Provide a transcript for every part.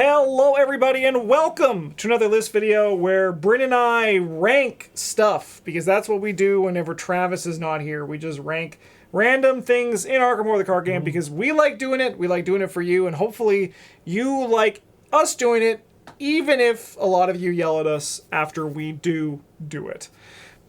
Hello everybody and welcome to another list video where Bryn and I rank stuff, because that's what we do whenever Travis is not here. We just rank random things in ARKHAM or the card game because we like doing it, we like doing it for you, and hopefully you like us doing it, even if a lot of you yell at us after we do it.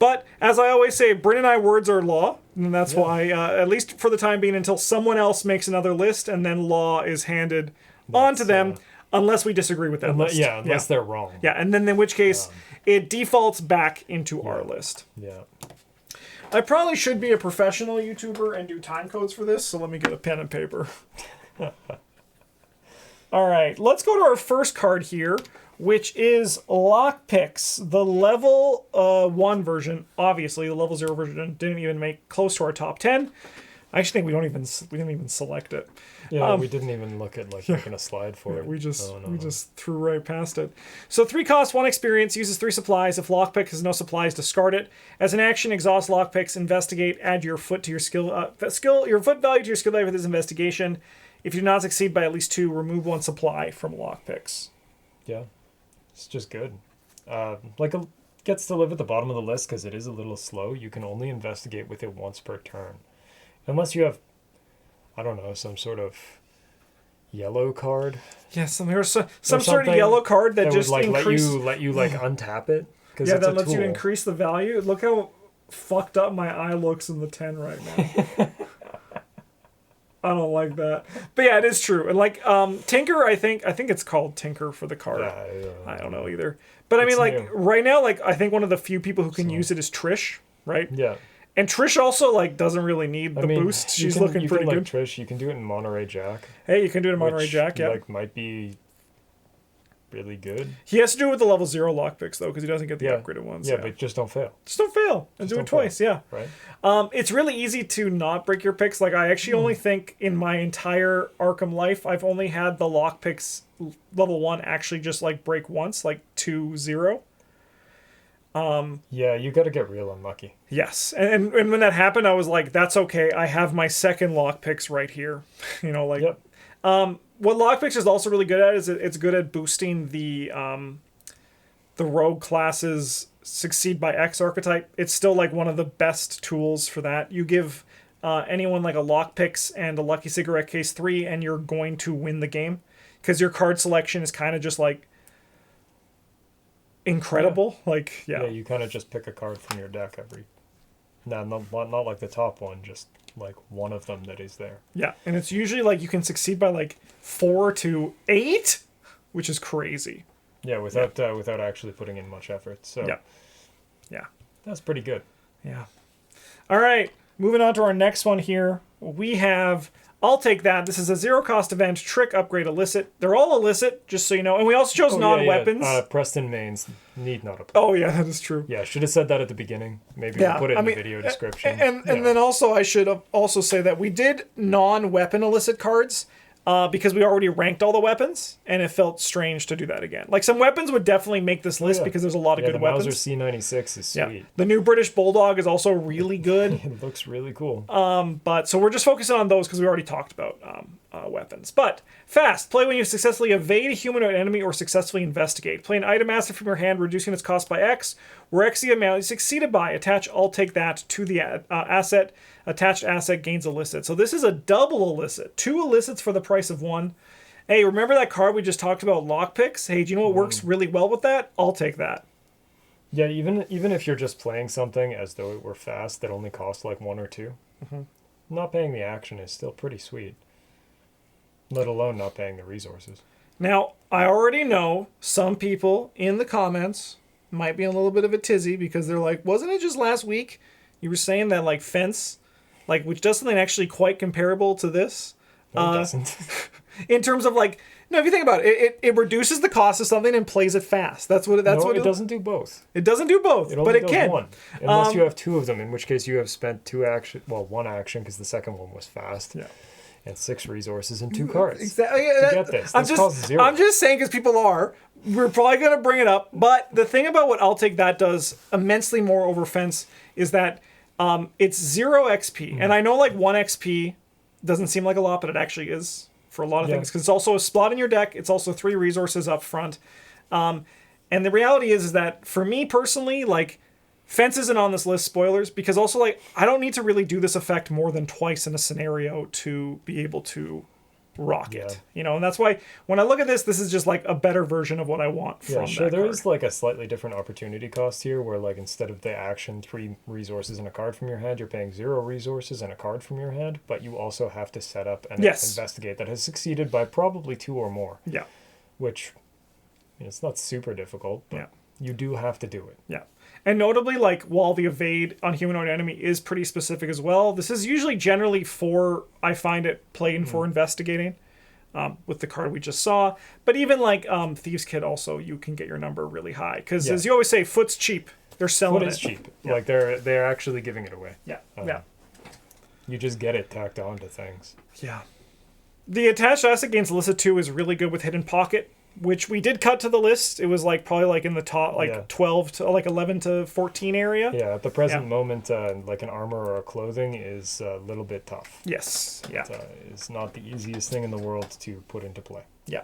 But as I always say, Bryn and I, words are law, and that's why, at least for the time being, until someone else makes another list and then law is handed onto them, unless we disagree with that list. Yeah, unless they're wrong. Yeah, and then in which case, it defaults back into our list. Yeah. I probably should be a professional YouTuber and do time codes for this, so let me get a pen and paper. All right, let's go to our first card here, which is Lockpicks, the level 1 version. Obviously, the level 0 version didn't even make close to our top 10. I actually think we didn't even select it. Yeah, we didn't even look at making a slide for it. We just threw right past it. So 3 cost, 1 experience, uses 3 supplies. If Lockpick has no supplies, discard it. As an action, exhaust Lockpicks, investigate, add your foot to your your foot value to your skill value with this investigation. If you do not succeed by at least 2, remove 1 supply from Lockpicks. Yeah, it's just good. It gets to live at the bottom of the list because it is a little slow. You can only investigate with it once per turn. Unless you have, I don't know, some sort of yellow card. Yeah, some sort of yellow card that just would, let you untap it. Yeah, that lets you increase the value. Look how fucked up my eye looks in the 10 right now. I don't like that. But yeah, it is true. And Tinker, I think it's called Tinker for the card. I don't know either. But I mean, new. Right now, I think one of the few people who can use it is Trish, right? Yeah. And Trish also doesn't really need the boost. She's looking pretty good. Trish, you can do it in Monterey Jack. Hey, you can do it in Monterey Jack, yeah. Might be really good. He has to do it with the level 0 lockpicks though, because he doesn't get the upgraded ones. Yeah, but just don't fail. Just don't fail. And do it twice, yeah. Right. It's really easy to not break your picks. I actually only think in my entire ARKHAM life, I've only had the lockpicks level 1 actually just break once, 2-0. Yeah, you got to get real unlucky. Yes, and when that happened, I was like, "That's okay. I have my second lockpicks right here." Yep. What lockpicks is also really good at is it's good at boosting the rogue classes succeed by X archetype. It's still one of the best tools for that. You give anyone a lockpicks and a lucky cigarette case 3, and you're going to win the game because your card selection is kind of just incredible. Yeah, you kind of just pick a card from your deck not like the top one, just one of them that is there. Yeah, and it's usually you can succeed by 4 to 8, which is crazy. Yeah, without actually putting in much effort. So yeah, that's pretty good. Yeah. All right, moving on to our next one here. We have I'll Take That. This is a 0 cost event, trick, upgrade, illicit. They're all illicit, just so you know. And we also chose non-weapons. Yeah. Preston mains need not apply. Oh, yeah, that is true. Yeah, should have said that at the beginning. Maybe we'll put it in the video description. And then also I should also say that we did non-weapon illicit cards because we already ranked all the weapons, and it felt strange to do that again. Some weapons would definitely make this list because there's a lot of good weapons. The Mauser C96 is sweet. Yeah. The new British Bulldog is also really good. It looks really cool. But so we're just focusing on those because we already talked about weapons. But fast. Play when you successfully evade a humanoid enemy or successfully investigate. Play an item asset from your hand, reducing its cost by X, where X the amount is succeeded by. Attach I'll Take That to the asset. Attached asset gains illicit. So this is a double illicit. 2 illicits for the price of 1. Hey, remember that card we just talked about, lockpicks? Hey, do you know what works really well with that? I'll Take That. Yeah, even if you're just playing something as though it were fast that only costs 1 or 2, not paying the action is still pretty sweet. Let alone not paying the resources. Now, I already know some people in the comments might be in a little bit of a tizzy because they're like, wasn't it just last week you were saying that Fence, which does something actually quite comparable to this? No, it doesn't. In terms of no, if you think about it, it reduces the cost of something and plays it fast. That's what it doesn't do both. It doesn't do both, but it can. One. Unless you have 2 of them, in which case you have spent 2 action, 1 action because the second one was fast. Yeah. And 6 resources and 2 cards. Exactly. To get this. I'm just saying because people are. We're probably going to bring it up. But the thing about what I'll Take That does immensely more over Fence is that it's 0 XP. And I know 1 XP doesn't seem like a lot, but it actually is. for a lot of things, because it's also a slot in your deck. It's also 3 resources up front. And the reality is that for me personally, like, Fence isn't on this list, spoilers, because also, like, I don't need to really do this effect more than twice in a scenario to be able to rock it. You know, and that's why when I look at this, this is just like a better version of what I want from that card. There is like a slightly different opportunity cost here, where like instead of the action 3 resources and a card from your hand, you're paying 0 resources and a card from your hand, but you also have to set up an investigate that has succeeded by probably 2 or more. Yeah. Which, I mean, it's not super difficult, but you do have to do it. Yeah. And notably, like, while the evade on humanoid enemy is pretty specific as well, this is usually generally for, I find it playing for investigating with the card we just saw. But even like Thieves' Kit also, you can get your number really high. Because as you always say, foot's cheap. They're selling it. Foot is cheap. Yeah. Like, they're actually giving it away. Yeah. You just get it tacked on to things. Yeah. The attached asset against Illicit 2 is really good with Hidden Pocket, which we did cut to the list. It was like probably like in the top, like 12 to like 11 to 14 area. Yeah, at the present moment, like an armor or a clothing is a little bit tough. Yes, yeah. It's not the easiest thing in the world to put into play. Yeah.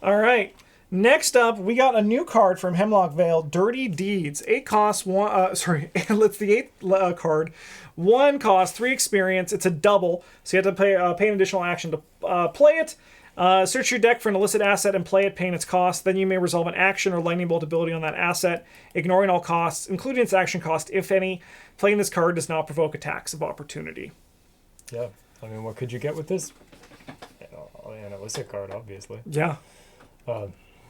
All right. Next up, we got a new card from Hemlock Vale, Dirty Deeds. 8 costs, it's the 8th card. 1 cost, 3 experience. It's a double, so you have to pay an additional action to play it. Search your deck for an illicit asset and play it, paying its cost. Then you may resolve an action or lightning bolt ability on that asset, ignoring all costs, including its action cost, if any. Playing this card does not provoke attacks of opportunity. Yeah, I mean, what could you get with this? An illicit card, obviously. Yeah.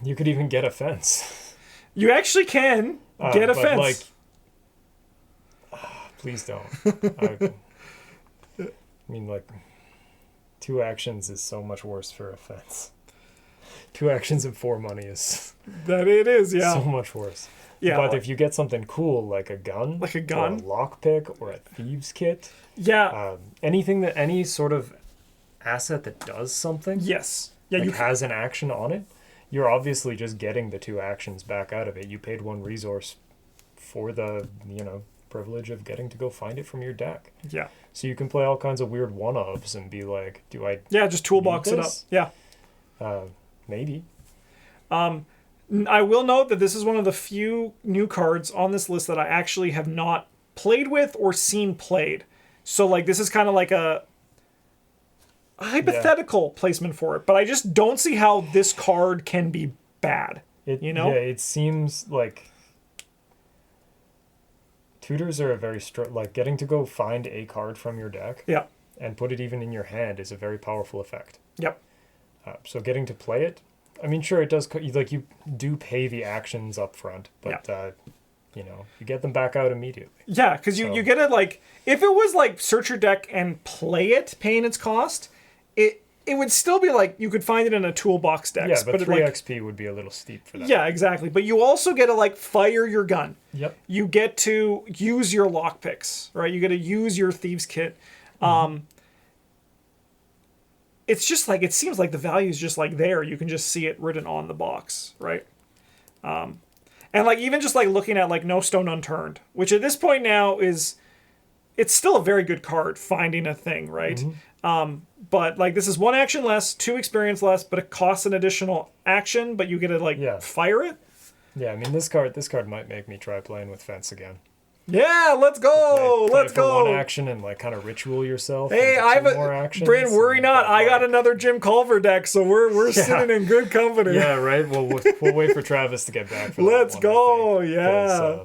You could even get a fence. You actually can get a fence. Like, please don't. I mean, like, 2 actions is so much worse for a fence. 2 actions and 4 money is... That it is, yeah. So much worse. Yeah. But if you get something cool, like a gun... Like a gun? Or a lockpick, or a Thieves' Kit... Yeah. Any sort of asset that does something... Yes. Yeah, like has an action on it, you're obviously just getting the 2 actions back out of it. You paid 1 resource for the, privilege of getting to go find it from your deck. Yeah. So you can play all kinds of weird one-ofs and be like, do I... Yeah, just toolbox it up. Yeah. Maybe. I will note that this is one of the few new cards on this list that I actually have not played with or seen played. So, like, this is kind of like a hypothetical placement for it. But I just don't see how this card can be bad. Yeah, it seems like... Tutors are a very like getting to go find a card from your deck and put it even in your hand is a very powerful effect. Yep. So getting to play it, I mean, sure, it does, like, you do pay the actions up front, but you get them back out immediately. Yeah, because you get it, like, if it was like search your deck and play it, paying its cost, it would still be like you could find it in a toolbox deck. Yeah, but 3 XP would be a little steep for that. Yeah, exactly. But you also get to, like, fire your gun. Yep. You get to use your lockpicks, right? You get to use your Thieves' Kit. It's just like, it seems like the value is just like there. You can just see it written on the box, right? And like even just like looking at like No Stone Unturned, which at this point now it's still a very good card, finding a thing, right? But like this is 1 action less, 2 experience less, but it costs an additional action, but you get to like fire it. Yeah, I mean this card might make me try playing with Fence again. Yeah, let's go. Let's go. 1 action and like kind of ritual yourself. Hey, more actions. Brandon, worry not. I got another Jim Culver deck, so we're sitting in good company. Yeah, right. Well, we'll wait for Travis to get back. For let's that go. One, yeah.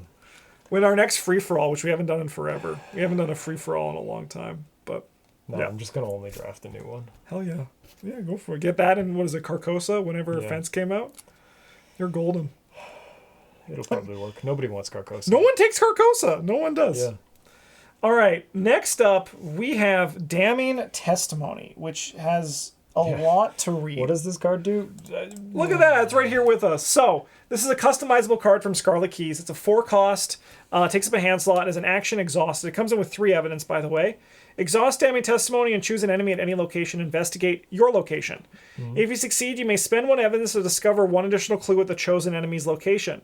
When our next free for all, which we haven't done in forever, we haven't done a free for all in a long time, but no, I'm just gonna only draft a new one. Hell yeah, yeah, go for it. Get that in what is it, Carcosa? Whenever Fence came out, you're golden. It'll probably work. Nobody wants Carcosa. No one takes Carcosa. No one does. Yeah. All right. Next up, we have Damning Testimony, which has a lot to read. What does this card do? Look at that. It's right here with us. So, this is a customizable card from Scarlet Keys. It's a 4 cost. Takes up a hand slot. As an action, exhausted. It comes in with 3 evidence, by the way. Exhaust Damning Testimony and choose an enemy at any location. Investigate your location. If you succeed, you may spend 1 evidence to discover 1 additional clue at the chosen enemy's location.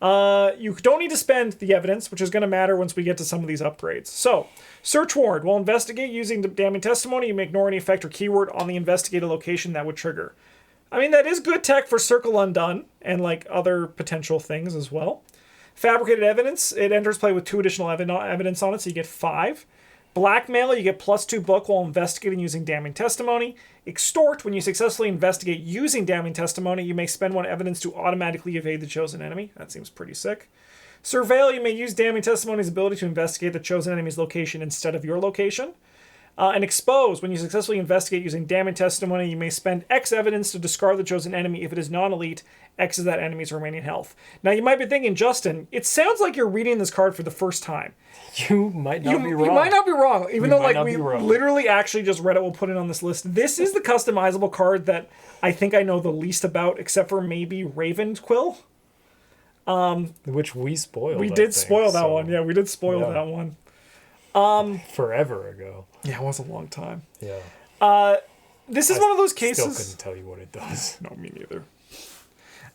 You don't need to spend the evidence, which is going to matter once we get to some of these upgrades. So, search warrant. While investigate using the damning testimony, you may ignore any effect or keyword on the investigated location that would trigger. I mean, that is good tech for Circle Undone and like other potential things as well. Fabricated evidence. It enters play with 2 additional evidence on it, so you get 5. Blackmail, you get +2 book while investigating using damning testimony. Extort, when you successfully investigate using damning testimony, you may spend 1 evidence to automatically evade the chosen enemy. That seems pretty sick. Surveil, you may use damning testimony's ability to investigate the chosen enemy's location instead of your location. And expose, when you successfully investigate using damning testimony, you may spend X evidence to discard the chosen enemy. If it is non-elite, X is that enemy's remaining health. Now, you might be thinking, Justin, it sounds like you're reading this card for the first time. You might not be wrong. You might not be wrong, even though like we wrong. literally actually just read it. We'll put it on this list. This is the customizable card that I think I know the least about, except for maybe Ravenquill. Which we spoiled. We did spoil that one. Yeah, we did spoil that one. Forever ago. Yeah, it was a long time. Yeah. This is one of those cases. Still couldn't tell you what it does. No, me neither.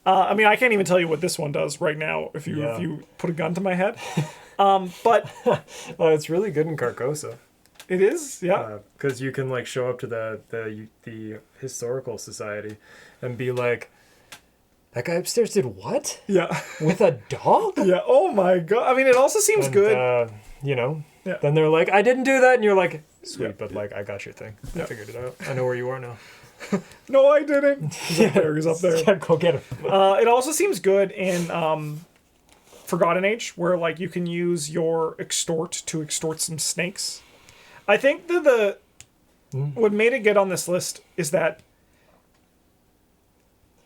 I mean, I can't even tell you what this one does right now if you put a gun to my head. But well, it's really good in Carcosa. It is, yeah. Because you can like show up to the historical society and be like, that guy upstairs did what? Yeah. With a dog? Yeah. Oh my god. I mean, it also seems good. You know. Yeah. Then they're like, I didn't do that, and you're like, sweet, but like, I got your thing. I figured it out. I know where you are now. No, I didn't. He's up there. He's up there. Yeah, go get him. It also seems good in Forgotten Age, where like you can use your extort to extort some snakes. I think that what made it get on this list is that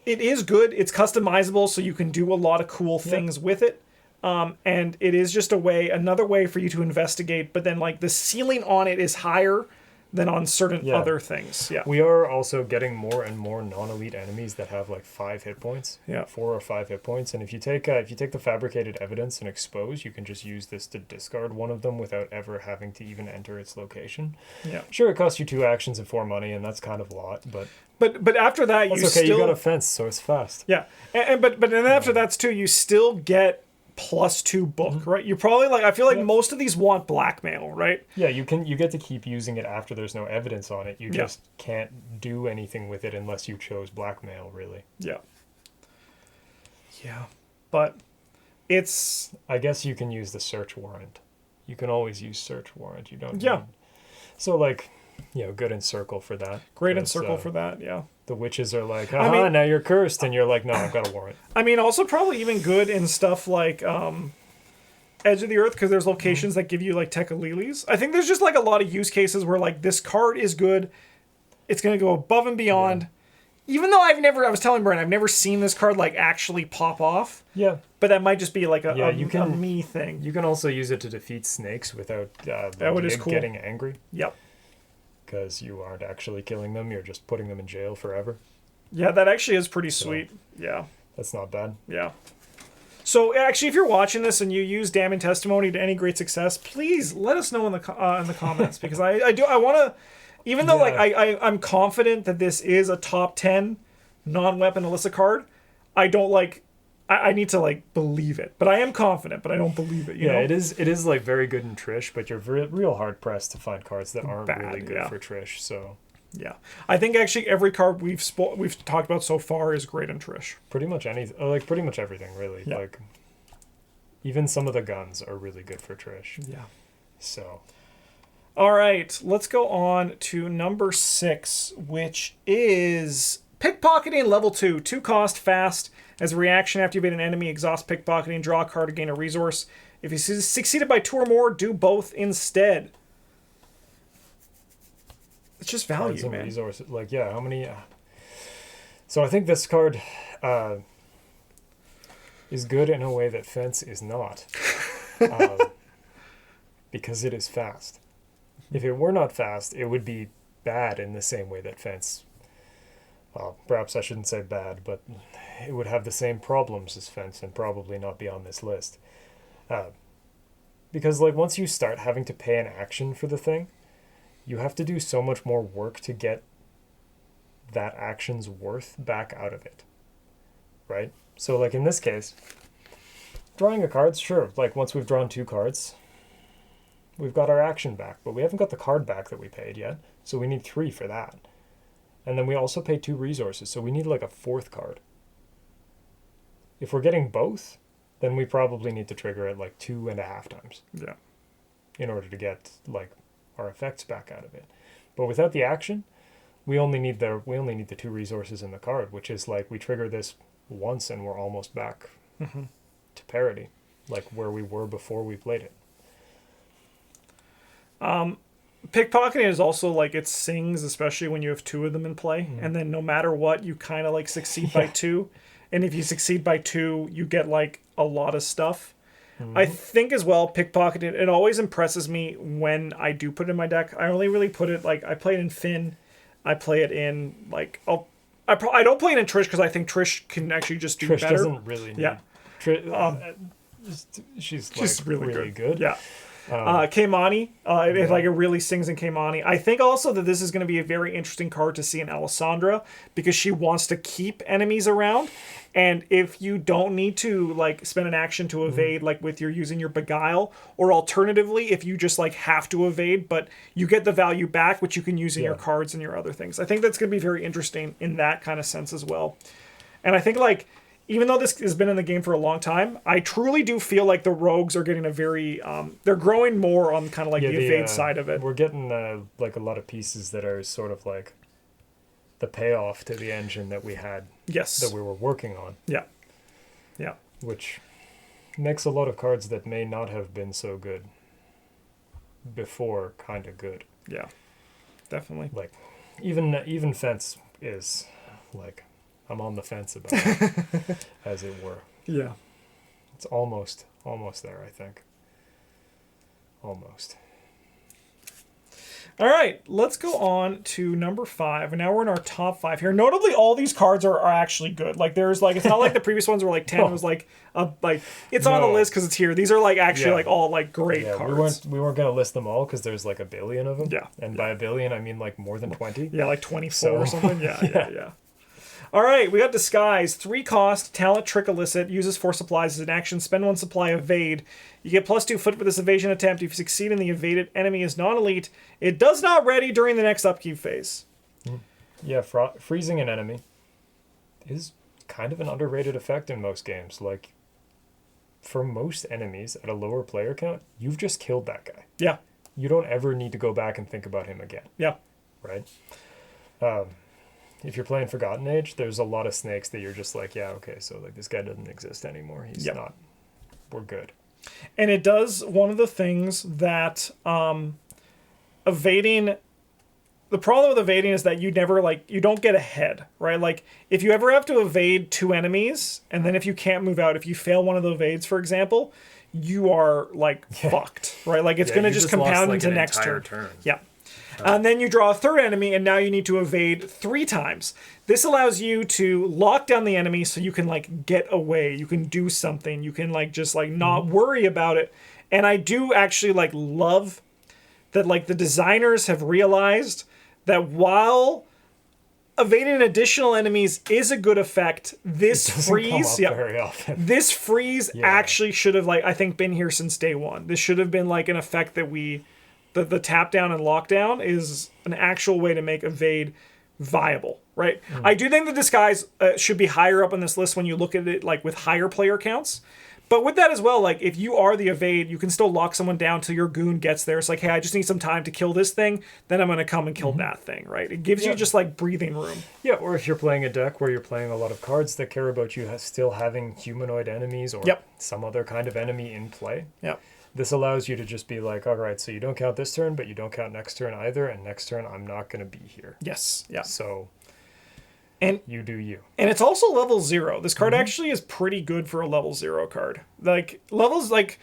it is good. It's customizable, so you can do a lot of cool things with it. And it is just another way for you to investigate, but then like the ceiling on it is higher than on certain other things. Yeah. We are also getting more and more non-elite enemies that have like 5 hit points. Yeah. 4 or 5 hit points. And if you take the fabricated evidence and expose, you can just use this to discard one of them without ever having to even enter its location. Yeah. Sure, it costs you 2 actions and 4 money, and that's kind of a lot, but after that that's you okay. still You got a fence, so it's fast. Yeah. But then after that's too, you still get +2 book, right? You probably like, I feel like most of these want blackmail, right? Yeah, you get to keep using it after there's no evidence on it. You just can't do anything with it unless you chose blackmail, really. Yeah. Yeah. But it's... I guess you can use the search warrant. You can always use search warrant. You don't Yeah. need... So like, good in Circle for that. Great in Circle for that, yeah. The witches are like, now you're cursed, and you're like, no, I've got a warrant. I mean, also probably even good in stuff like Edge of the Earth, because there's locations that give you like Tekalilis. I think there's just like a lot of use cases where like this card is good. It's going to go above and beyond. Yeah. Even though I was telling Brian, I've never seen this card like actually pop off. Yeah. But that might just be like a me thing. You can also use it to defeat snakes without cool. getting angry. Yep. Because you aren't actually killing them, you're just putting them in jail forever. Yeah, that actually is pretty sweet. Yeah. That's not bad. Yeah. So actually, if you're watching this and you use damning testimony to any great success, please let us know in the comments, because I want to, even though like I'm confident that this is a top 10 non-weapon Illicit card, I don't like. I need to like believe it, but I am confident, but I don't believe it. You know? It is like very good in Trish, but you're real hard pressed to find cards that aren't really good for Trish. So yeah, I think actually every card we've talked about so far is great in Trish. Pretty much pretty much everything really. Yeah. Like even some of the guns are really good for Trish. Yeah. So. All right, let's go on to number 6, which is pickpocketing level 2. 2 cost, fast. As a reaction, after you beat an enemy, exhaust pickpocketing, draw a card to gain a resource. If you succeeded by 2 or more, do both instead. It's just value, man. Resources. Like, how many... So I think this card is good in a way that Fence is not. Because it is fast. If it were not fast, it would be bad in the same way that Fence... Well, perhaps I shouldn't say bad, but it would have the same problems as Fence and probably not be on this list. Because like once you start having to pay an action for the thing, you have to do so much more work to get that action's worth back out of it. Right? So like in this case, drawing a card, sure. Like, once we've drawn 2 cards, we've got our action back, but we haven't got the card back that we paid yet, so we need 3 for that. And then we also pay 2 resources, so we need like a 4th card. If we're getting both, then we probably need to trigger it like 2.5 times. Yeah. In order to get like our effects back out of it. But without the action, we only need the 2 resources in the card, which is like we trigger this once and we're almost back to parity, like where we were before we played it. Pickpocketing is also like it sings, especially when you have 2 of them in play, and then no matter what, you kind of like succeed by 2, and if you succeed by 2, you get like a lot of stuff. I think as well, pickpocketing, it always impresses me when I do put it in my deck. I only really put it, like, I play it in Finn. I play it in, like, I don't play it in Trish because I think Trish can actually just do Trish better. Doesn't really need... Yeah. She's like, really good. Yeah. Keimani, if like it really sings in Keimani. I think also that this is going to be a very interesting card to see in Alessandra because she wants to keep enemies around, and if you don't need to like spend an action to evade, like with your using your Beguile, or alternatively if you just like have to evade but you get the value back which you can use in your cards and your other things. I think that's going to be very interesting in that kind of sense as well. And I think like even though this has been in the game for a long time, I truly do feel like the rogues are getting a very... they're growing more on kind of like the evade side of it. We're getting like a lot of pieces that are sort of like the payoff to the engine that we had. Yes. That we were working on. Yeah. Yeah. Which makes a lot of cards that may not have been so good before kind of good. Yeah. Definitely. Like, even Fence is like... I'm on the fence about it, as it were. Yeah. It's almost there, I think. Almost. All right, let's go on to number 5. And now we're in our top 5 here. Notably, all these cards are actually good. Like, there's like, it's not like the previous ones were like 10. It was like, it's on the list because it's here. These are like actually like all like great cards. We weren't going to list them all because there's like a billion of them. Yeah. And by a billion, I mean like more than 20. Yeah, like 24 or something. Yeah. All right, we got Disguise. 3 cost, talent, trick, illicit. Uses 4 supplies as an action. Spend 1 supply, evade. You get +2 foot for this evasion attempt. If you succeed and the evaded enemy is non-elite, it does not ready during the next upkeep phase. Yeah, freezing an enemy is kind of an underrated effect in most games. Like, for most enemies at a lower player count, you've just killed that guy. Yeah. You don't ever need to go back and think about him again. Yeah. Right? If you're playing Forgotten Age, there's a lot of snakes that you're just like, yeah, okay, so like this guy doesn't exist anymore. He's not. We're good. And it does one of the things that evading. The problem with evading is that you never you don't get ahead, right? Like if you ever have to evade 2 enemies, and then if you can't move out, if you fail one of the evades, for example, you are like fucked, right? Like it's gonna just compound into next turn. Yeah. And then you draw a 3rd enemy, and now you need to evade 3 times. This allows you to lock down the enemy so you can, like, get away. You can do something. You can, like, just, like, not worry about it. And I do actually, like, love that, like, the designers have realized that while evading additional enemies is a good effect, this freeze... very often. This freeze actually should have, like, I think been here since day one. This should have been, like, an effect that we... The tap down and lockdown is an actual way to make evade viable, right? I do think the Disguise should be higher up on this list when you look at it like with higher player counts. But with that as well, like if you are the evade, you can still lock someone down till your goon gets there. It's like, hey, I just need some time to kill this thing, then I'm going to come and kill that thing, right? It gives you just like breathing room. Yeah, or if you're playing a deck where you're playing a lot of cards that care about you still having humanoid enemies or some other kind of enemy in play. Yep. This allows you to just be like, all right, so you don't count this turn, but you don't count next turn either, and next turn I'm not going to be here. Yes, yeah. So, and you do you. And it's also level 0. This card actually is pretty good for a level 0 card. Like, levels, like,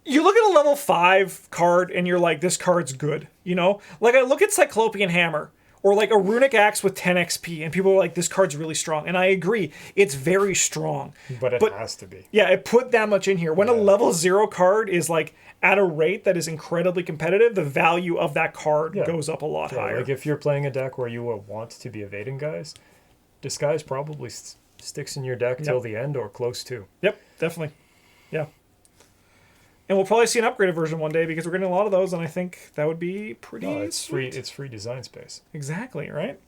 you look at a level 5 card and you're like, this card's good, you know? Like, I look at Cyclopean Hammer, or like a Runic Axe with 10 XP, and people are like, this card's really strong. And I agree, it's very strong. But it has to be. Yeah, it put that much in here. When a level 0 card is like at a rate that is incredibly competitive, the value of that card goes up a lot higher. Like if you're playing a deck where you want to be evading guys, Disguise probably Sticks in your deck till the end or close to. Yep, definitely. Yeah. And we'll probably see an upgraded version one day because we're getting a lot of those, and I think that would be pretty. No, it's sweet. free. It's free design space. Exactly right.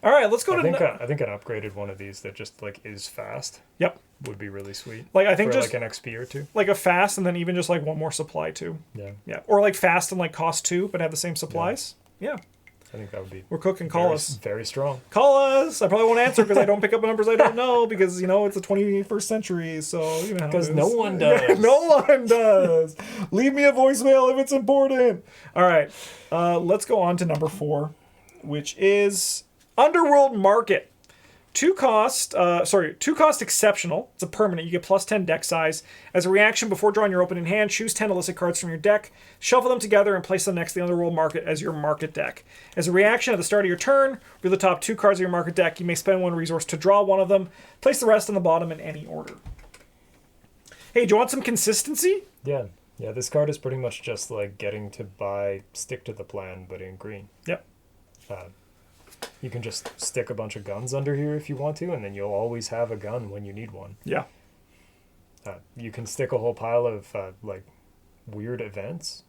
All right, let's go I to. think an upgraded one of these that just like is fast. Yep. Would be really sweet. Like I think for just like an XP or two. like a fast, and then even just like one more supply too. Yeah. Yeah. Or like fast and like cost 2, but have the same supplies. Yeah. I think that would be. We're cooking. Call us. Very strong. Call us. I probably won't answer because I don't pick up numbers I don't know because it's the 21st century. So because no one does. Yeah, no one does. Leave me a voicemail if it's important. All right, let's go on to number 4, which is Underworld Market. 2 cost exceptional. It's a permanent. You get plus 10 deck size. As a reaction, before drawing your opening hand, choose 10 illicit cards from your deck, shuffle them together, and place them next to the Underworld Market as your market deck. As a reaction, at the start of your turn, reveal the top 2 cards of your market deck. You may spend 1 resource to draw one of them. Place the rest on the bottom in any order. Hey, do you want some consistency? Yeah. Yeah, this card is pretty much just like getting to buy Stick to the Plan, but in green. Yep. You can just stick a bunch of guns under here if you want to, and then you'll always have a gun when you need one. Yeah. You can stick a whole pile of like weird events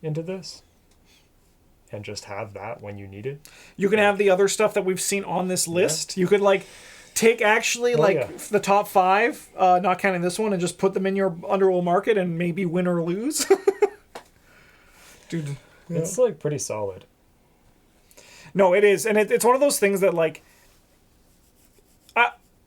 into this and just have that when you need it. You can have the other stuff that we've seen on this list. Yeah. You could like take actually the top 5, not counting this one, and just put them in your Underworld Market and maybe win or lose. Dude. Yeah. It's like pretty solid. No, it is, and it's one of those things that like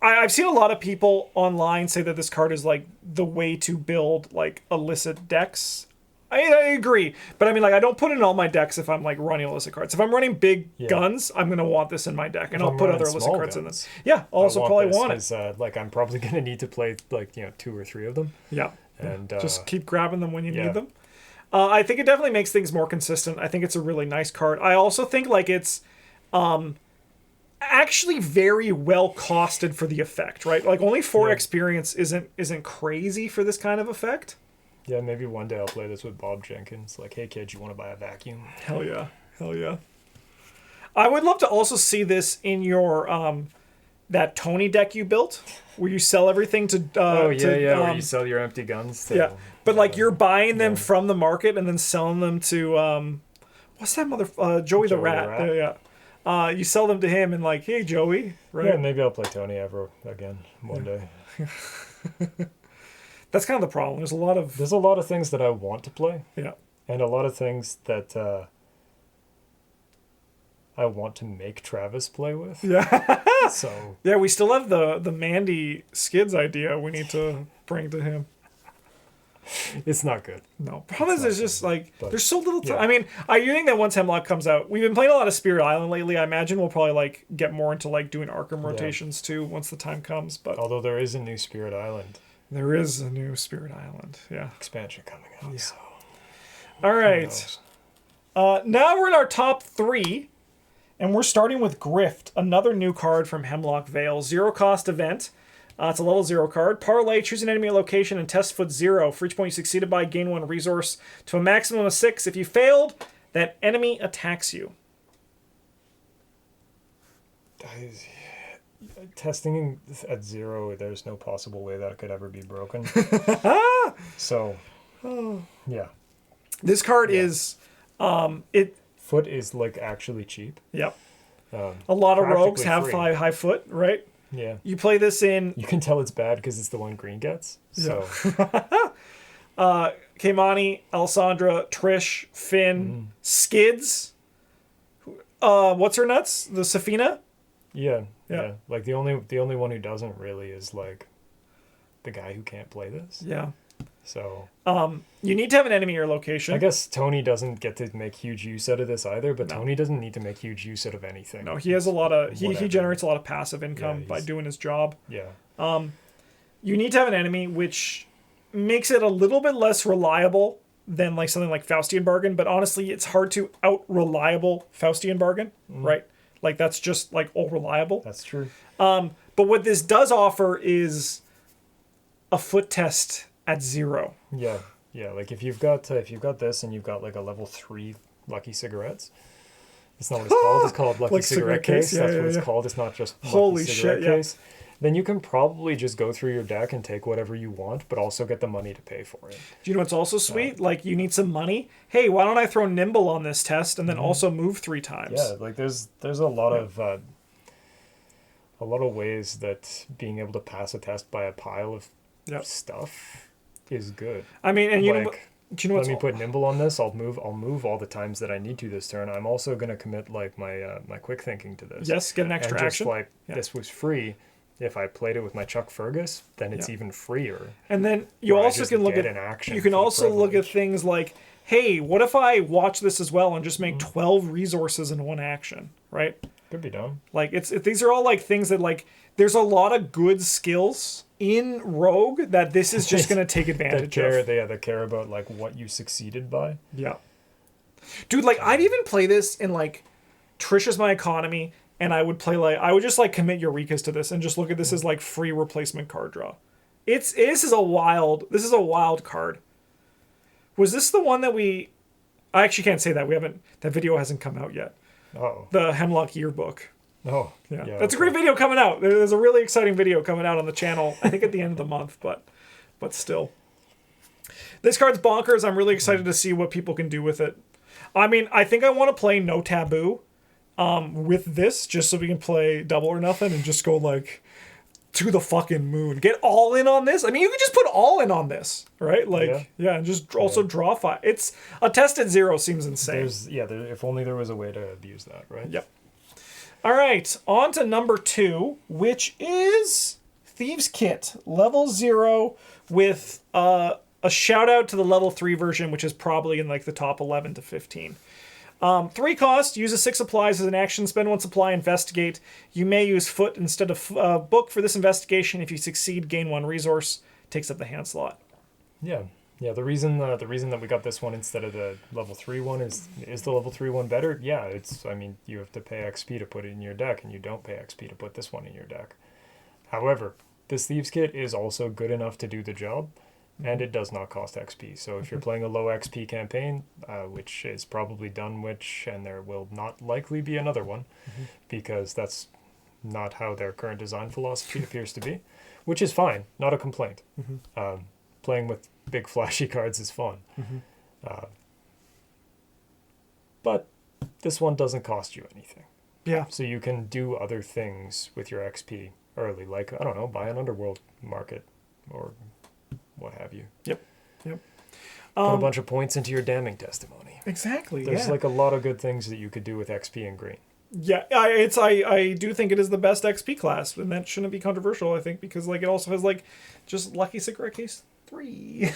I've seen a lot of people online say that this card is like the way to build like illicit decks. I agree, but I mean like I don't put it in all my decks if I'm like running illicit cards. If I'm running big guns, I'm gonna want this in my deck, and I'll put other illicit cards in this. Yeah, I'll also probably want it. Like I'm probably gonna need to play like 2 or 3 of them. Yeah, and just keep grabbing them when you need them. I think it definitely makes things more consistent. I think it's a really nice card. I also think like it's actually very well costed for the effect, right? Like only 4 experience isn't crazy for this kind of effect. Yeah, maybe one day I'll play this with Bob Jenkins. Like, hey kid, you want to buy a vacuum? Hell yeah. Hell yeah. I would love to also see this in your that Tony deck you built, where you sell everything to where you sell your empty guns to, but like you're buying them from the market and then selling them to what's that Joey the Rat. You sell them to him and like, hey Joey, right? Yeah, maybe I'll play Tony Ever again one day. That's kind of the problem. There's a lot of things that I want to play. Yeah. And a lot of things that I want to make Travis play with. Yeah. So yeah, we still have the Mandy Skids idea we need to bring to him. It's not good. No, problem is there's just like there's so little time. I mean, I think that once Hemlock comes out, we've been playing a lot of Spirit Island lately. I imagine we'll probably like get more into like doing ARKHAM rotations too once the time comes. But although there is a new Spirit Island. There is a new Spirit Island. Yeah. Expansion coming out. Yeah. So. All right. Now we're in our top 3. And we're starting with Grift, another new card from Hemlock Vale. 0 cost event. It's a level 0 card. Parlay, choose an enemy location and test foot 0. For each point you succeeded by, gain 1 resource to a maximum of 6. If you failed, that enemy attacks you. Testing at 0, there's no possible way that it could ever be broken. So, yeah. This card is... Foot is like actually cheap. Yep. A lot of rogues have high foot, right? Yeah. You play this in... You can tell it's bad because it's the one green gets. So. Keimani, Alessandra, Trish, Finn, Skids. What's her nuts? The Safina? Yeah. Like the only one who doesn't really is like the guy who can't play this. Yeah. So you need to have an enemy in your location. I guess Tony doesn't get to make huge use out of this either, but Tony doesn't need to make huge use out of anything. No, he has a lot of he generates a lot of passive income by doing his job. Yeah. You need to have an enemy, which makes it a little bit less reliable than like something like Faustian Bargain, but honestly it's hard to out reliable Faustian Bargain, right? Like that's just like all reliable. That's true. But what this does offer is a foot test at 0. Yeah. Like if you've got this and you've got like a level 3 Lucky Cigarettes, It's not what it's called. It's called Lucky Like cigarette case. Yeah, That's yeah, what it's yeah. called. It's not just Holy Lucky cigarette shit, yeah. case. Then you can probably just go through your deck and take whatever you want, but also get the money to pay for it. Do you know what's also sweet? Like, you need some money. Hey, why don't I throw Nimble on this test and then also move 3 times? Yeah, like there's a lot of ways that being able to pass a test by a pile of stuff is good. I mean, and like, do you know what's let me put Nimble on this. I'll move all the times that I need to this turn. I'm also gonna commit like my quick thinking to this. Yes, get an extra and action. Just like this was free. If I played it with my Chuck Fergus, then it's even freer. And then you also can look at an action. You can also look at things like, hey, what if I watch this as well and just make 12 resources in one action, right? Could be done. Like these are all like things that like there's a lot of good skills in Rogue that this is just going to take advantage of. They care about like what you succeeded by. Yeah. Dude, like I'd even play this in like Trisha's My Economy, and I would play like I would just like commit Eureka's to this and just look at this as like free replacement card draw. This is a wild card. Was this the one that I actually can't say that. That video hasn't come out yet. Oh. The Hemlock Yearbook. Oh. Yeah. That's a great video coming out. There's a really exciting video coming out on the channel, I think at the end of the month, but still. This card's bonkers. I'm really excited to see what people can do with it. I mean, I think I want to play No Taboo with this just so we can play Double or Nothing and just go like to the fucking moon. Get all in on this. I mean, you can just put all in on this, right? Like, and just also draw 5. It's a test at 0 seems insane. If only there was a way to abuse that, right? Yep. All right, on to number 2, which is Thieves' Kit, level 0 with a shout out to the level 3 version, which is probably in like the top 11 to 15. 3 cost, use a 6 supplies as an action, spend 1 supply, investigate. You may use foot instead of book for this investigation. If you succeed, gain 1 resource, takes up the hand slot. Yeah. Yeah, the reason that we got this one instead of the level 3 one is the level 3 one better? Yeah, you have to pay XP to put it in your deck, and you don't pay XP to put this one in your deck. However, this Thieves' Kit is also good enough to do the job, and it does not cost XP. So if you're playing a low XP campaign, which is probably Dunwich, and there will not likely be another one, because that's not how their current design philosophy appears to be, which is fine, not a complaint. Playing with big flashy cards is fun. But this one doesn't cost you anything. Yeah. So you can do other things with your XP early, like, I don't know, buy an Underworld market or what have you. Yep. Put a bunch of points into your damning testimony. Exactly. There's like a lot of good things that you could do with XP and green. Yeah, I do think it is the best XP class, and that shouldn't be controversial, I think, because like it also has like just Lucky Cigarette Case 3.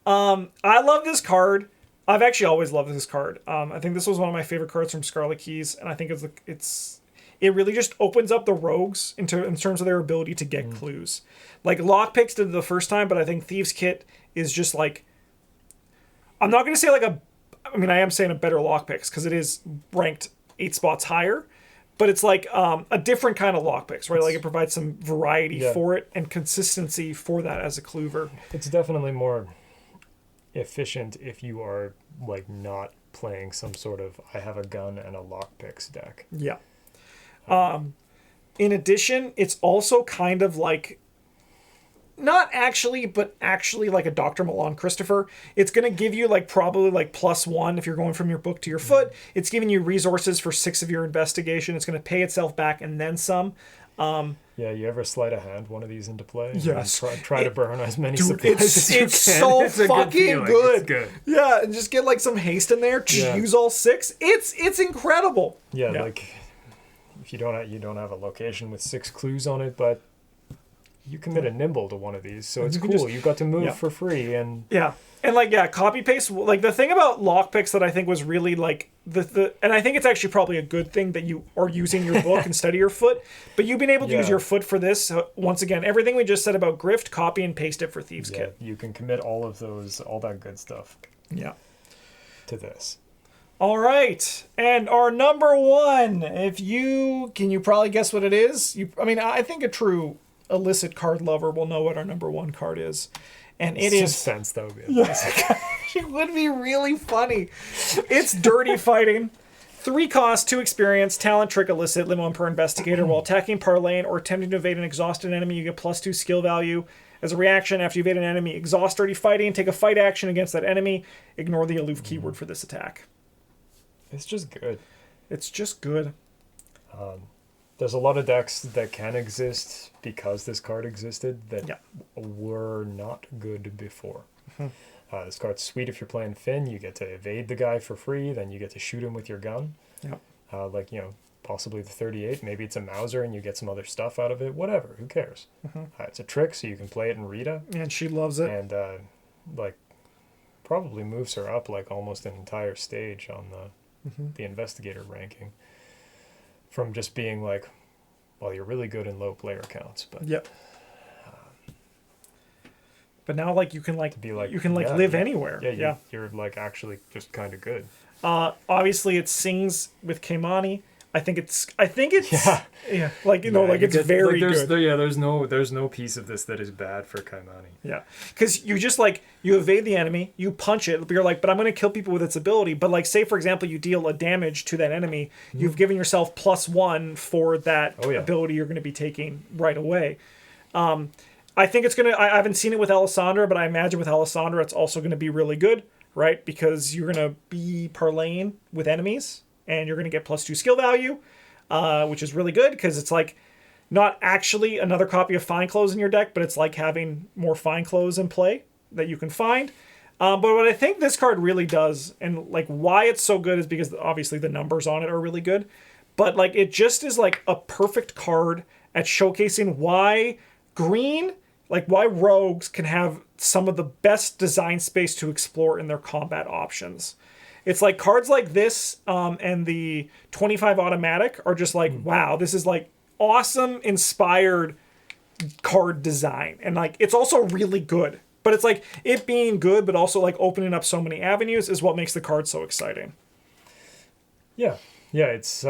I love this card. I've actually always loved this card. I think this was one of my favorite cards from Scarlet Keys, and I think it really just opens up the rogues in terms of their ability to get clues. Like Lockpicks did it the first time, but I think Thieves' Kit is just like, I'm not going to say like I am saying a better Lockpicks because it is ranked 8 spots higher, but it's like a different kind of Lockpicks, right? Like it provides some variety for it and consistency for that as a cluver. It's definitely more efficient if you are like not playing some sort of I have a gun and a Lockpicks deck. Yeah. In addition, it's also kind of like, not actually, but actually like a Dr. Milan Christopher. It's going to give you like probably like +1 if you're going from your book to your foot. It's giving you resources for 6 of your investigation. It's going to pay itself back and then some. Yeah, you ever sleight of hand one of these into play? Yes. Try to burn as many supplies as you can. It's so it's fucking good. It's good. Yeah, and just get like some haste in there. Use all 6. It's incredible. Yeah, like if you don't have a location with 6 clues on it, but you commit a Nimble to one of these, so it's cool. You got to move for free, and copy paste. Like the thing about Lockpicks that I think was really like and I think it's actually probably a good thing that you are using your book instead of your foot, but you've been able to use your foot for this. Once again, everything we just said about Grift, copy and paste it for Thieves' Kit. You can commit all of those, all that good stuff. Yeah. To this. All right, and our number 1. Can you probably guess what it is? I think a true Illicit card lover will know what our number 1 card is, and it is suspense. That would be it would be really funny. It's Dirty Fighting, 3 cost, 2 experience, talent, trick, illicit, limit 1 per investigator. While attacking, parlaying, or attempting to evade an exhausted enemy, you get +2 skill value. As a reaction, after you evade an enemy, exhaust already fighting, take a fight action against that enemy. Ignore the aloof keyword for this attack. It's just good. It's just good. There's a lot of decks that can exist because this card existed that were not good before. This card's sweet if you're playing Finn. You get to evade the guy for free, then you get to shoot him with your gun. Like, you know, possibly the 38. Maybe it's a Mauser and you get some other stuff out of it. Whatever. Who cares? It's a trick, so you can play it in Rita. And she loves it. And, like, probably moves her up, like, almost an entire stage on the investigator ranking. From just being like, well, you're really good in low player counts, but but now like you can like be like you can like live anywhere. You're like actually just kind of good. Obviously it sings with Keimani. I think it's like it's very good. There's no piece of this that is bad for Keimani. Yeah, because you just like you evade the enemy, you punch it, but you're like, but I'm going to kill people with its ability. But like, say for example, you deal a damage to that enemy, you've given yourself +1 for that ability you're going to be taking right away. I think it's gonna. I haven't seen it with Alessandra, but I imagine with Alessandra it's also going to be really good, right? Because you're going to be parlaying with enemies. And you're going to get +2 skill value, which is really good because it's like not actually another copy of Fine Clothes in your deck, but it's like having more Fine Clothes in play that you can find. But what I think this card really does, and like why it's so good, is because obviously the numbers on it are really good. But like it just is like a perfect card at showcasing why why rogues can have some of the best design space to explore in their combat options. It's like cards like this and the 25 automatic are just like, wow, this is like awesome, inspired card design. And like, it's also really good. But it's like it being good, but also like opening up so many avenues is what makes the card so exciting. Yeah. Yeah, it's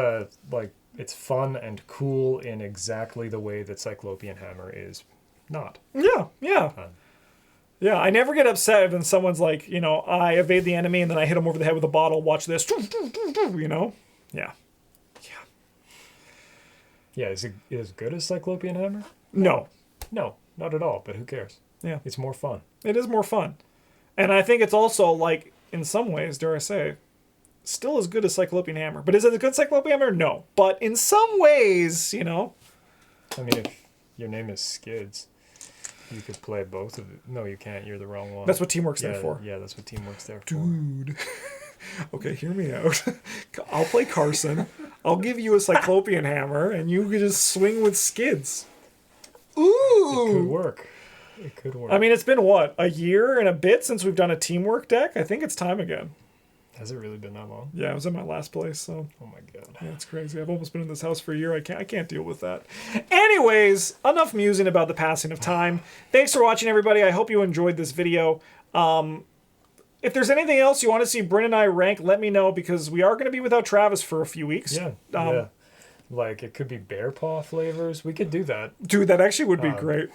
like, it's fun and cool in exactly the way that Cyclopean Hammer is not. Yeah. Yeah, I never get upset when someone's like, you know, I evade the enemy and then I hit him over the head with a bottle, watch this, you know? Yeah. Yeah, is it as good as Cyclopean Hammer? No, not at all, but who cares? Yeah. It's more fun. It is more fun. And I think it's also, like, in some ways, dare I say, still as good as Cyclopean Hammer. But is it as good as Cyclopean Hammer? No. But in some ways, you know. I mean, if your name is Skids, you could play both of it. No, you can't. You're the wrong one. That's what Teamwork's there for. Yeah, that's what Teamwork's there for. Dude. Okay, hear me out. I'll play Carson. I'll give you a Cyclopean Hammer, and you can just swing with Skids. Ooh! It could work. I mean, it's been, what, a year and a bit since we've done a Teamwork deck? I think it's time again. Has it really been that long? Yeah, I was in my last place, so. Oh my god. Yeah, it's crazy. I've almost been in this house for a year. I can't deal with that. Anyways, enough musing about the passing of time. Thanks for watching, everybody. I hope you enjoyed this video. If there's anything else you want to see Bryn and I rank, let me know, because we are going to be without Travis for a few weeks. Yeah. Like, it could be bear paw flavors. We could do that. Dude, that actually would be great.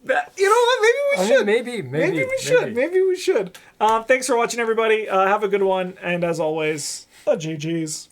You know what? Maybe we should. Maybe we should. Thanks for watching, everybody. Have a good one. And as always, GG's.